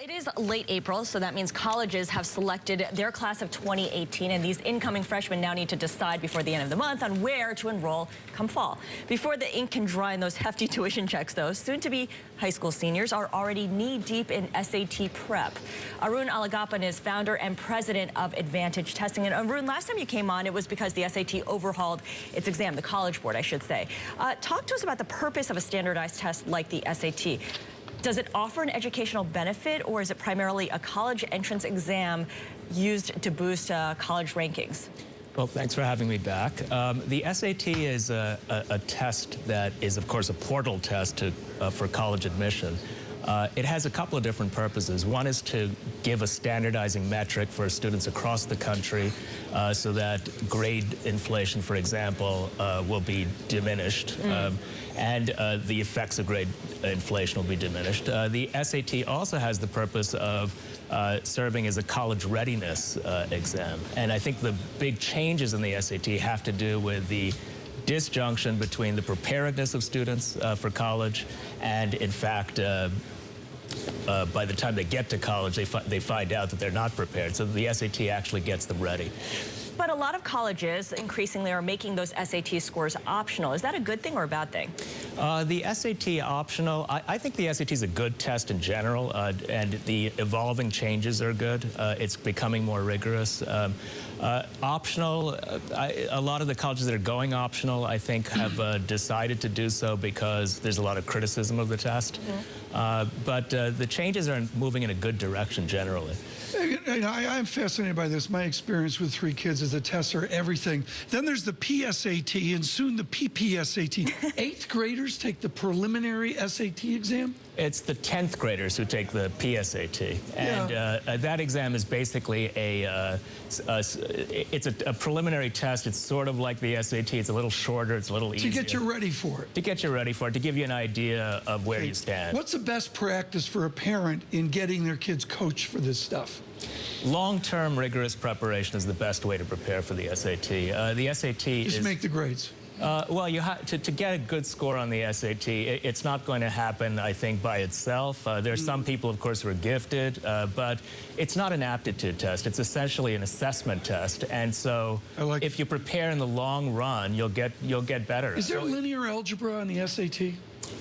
It is late April, so that means colleges have selected their class of 2018, and these incoming freshmen now need to decide before the end of the month on where to enroll come fall. Before the ink can dry in those hefty tuition checks, though, soon-to-be high school seniors are already knee-deep in SAT prep. Arun Alagappan is founder and president of Advantage Testing. And Arun, last time you came on, it was because the SAT overhauled its exam, the College Board, I should say. Talk to us about the purpose of a standardized test like the SAT. Does it offer an educational benefit, or is it primarily a college entrance exam used to boost college rankings? Well, thanks for having me back. The SAT is a test that is, of course, a portal test for college admission. It has a couple of different purposes. One is to give a standardizing metric for students across the country so that grade inflation, for example, will be diminished. And the effects of grade inflation will be diminished. The SAT also has the purpose of serving as a college readiness exam. And I think the big changes in the SAT have to do with the disjunction between the preparedness of students for college and, in fact, by the time they get to college, they find out that they're not prepared. So the SAT actually gets them ready. But a lot of colleges increasingly are making those SAT scores optional. Is that a good thing or a bad thing? The SAT optional, I think the SAT is a good test in general, and the evolving changes are good. It's becoming more rigorous. Optional, a lot of the colleges that are going optional, I think, have decided to do so because there's a lot of criticism of the test. But the changes are moving in a good direction generally. I'm fascinated by this. My experience with 3 kids as a tests are everything. Then there's the PSAT and soon the PPSAT. 8th graders take the preliminary SAT exam? It's the 10th graders who take the PSAT, and that exam is basically it's a preliminary test. It's sort of like the SAT. It's a little shorter. It's a little easier. To get you ready for it. To get you ready for it. To give you an idea of where you stand. What's the best practice for a parent in getting their kids coached for this stuff? Long-term rigorous preparation is the best way to prepare for the SAT. The SAT Just make the grades. Well, you have to get a good score on the SAT. It's not going to happen, I think, by itself. There are some people, of course, who are gifted, but it's not an aptitude test. It's essentially an assessment test, and so if you prepare in the long run, you'll get better. Is there linear algebra on the SAT?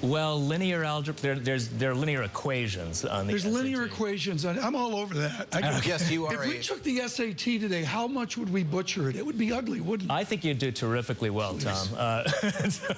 Well, linear algebra, there are linear equations on the SAT. There's linear equations on it. I'm all over that. Yes, you are. If we took the SAT today, how much would we butcher it? It would be ugly, wouldn't it? I think you'd do terrifically well, Tom.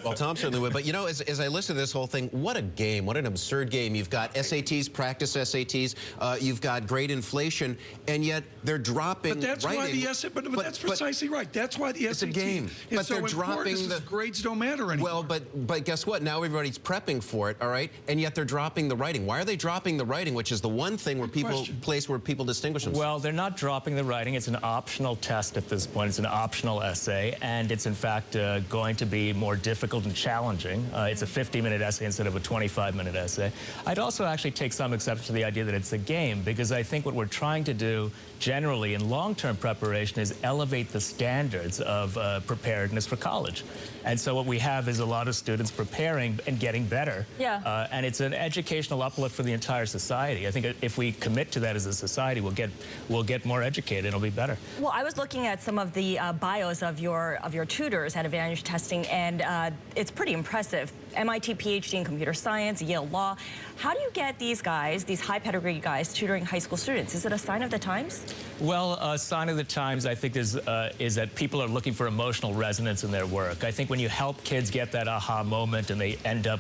Well, Tom certainly would. But, you know, as I listen to this whole thing, what a game. What an absurd game. You've got SATs, practice SATs. You've got grade inflation, and yet they're dropping But that's why the SAT, but that's precisely right. That's why the SAT. It's a game. But so they're dropping the grades don't matter anymore. Well, but guess what? Now everybody's prepping for it, all right? And yet they're dropping the writing. Why are they dropping the writing, which is the one thing where people distinguish themselves? Well, they're not dropping the writing. It's an optional test at this point. It's an optional essay, and it's in fact going to be more difficult and challenging. It's a 50-minute essay instead of a 25-minute essay. I'd also actually take some exception to the idea that it's a game, because I think what we're trying to do generally in long-term preparation is elevate the standards of preparedness for college. And so what we have is a lot of students preparing and getting better. Yeah. And it's an educational uplift for the entire society. I think if we commit to that as a society, we'll get more educated and it'll be better. Well, I was looking at some of the bios of your tutors at Advantage Testing, and it's pretty impressive. MIT PhD in computer science, Yale Law. How do you get these guys, these high pedigree guys, tutoring high school students? Is it a sign of the times? Well, a sign of the times, I think, is that people are looking for emotional resonance in their work. I think when you help kids get that aha moment and they end up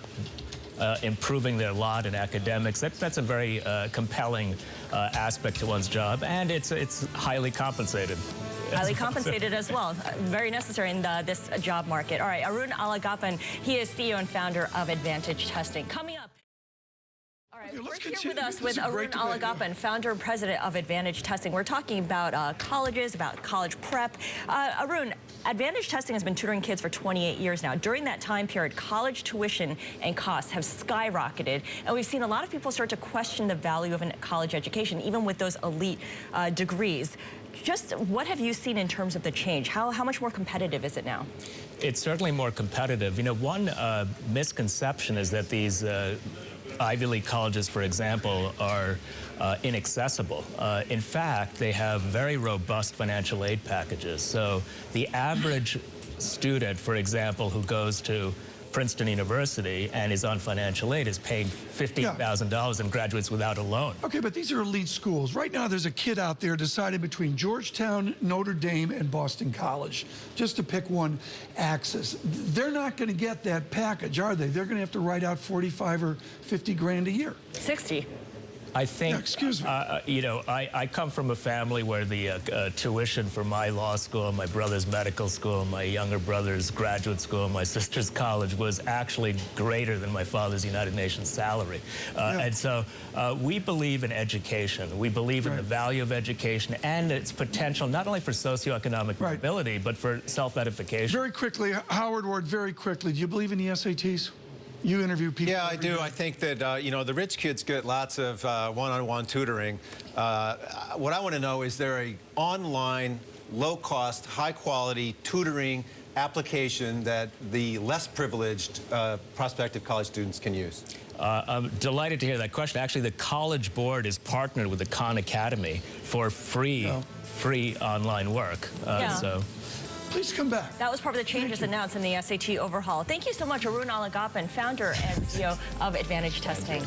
improving their lot in academics, that's a very compelling aspect to one's job, and it's highly compensated. Highly compensated as well. Very necessary in this job market. All right, Arun Alagappan, he is CEO and founder of Advantage Testing. Coming up. All right, we're here with us with Arun Alagappan, founder and president of Advantage Testing. We're talking about colleges, about college prep. Arun, Advantage Testing has been tutoring kids for 28 years now. During that time period, college tuition and costs have skyrocketed, and we've seen a lot of people start to question the value of a college education, even with those elite degrees. Just what have you seen in terms of the change? How much more competitive is it now? It's certainly more competitive. You know, one misconception is that these Ivy League colleges, for example, are inaccessible. In fact, they have very robust financial aid packages. So the average student, for example, who goes to Princeton University and is on financial aid is paying $15,000 and graduates without a loan. Okay, but these are elite schools. Right now, there's a kid out there deciding between Georgetown, Notre Dame, and Boston College, just to pick one axis. They're not going to get that package, are they? They're going to have to write out 45 or 50 grand a year. 60. I think, yeah, excuse me. You know, I come from a family where the tuition for my law school, my brother's medical school, my younger brother's graduate school, my sister's college was actually greater than my father's United Nations salary. And so we believe in education. We believe in the value of education and its potential not only for socioeconomic mobility, but for self-edification. Very quickly, Howard Ward, very quickly, do you believe in the SATs? You interview people. Yeah, I do. Day. I think that, you know, the rich kids get lots of one-on-one tutoring. What I want to know, is there a online, low-cost, high-quality tutoring application that the less privileged prospective college students can use? I'm delighted to hear that question. Actually, the College Board is partnered with the Khan Academy for free online work. So. Please come back. That was part of the changes announced in the SAT overhaul. Thank you so much, Arun Alagappan, founder and CEO of Advantage Testing.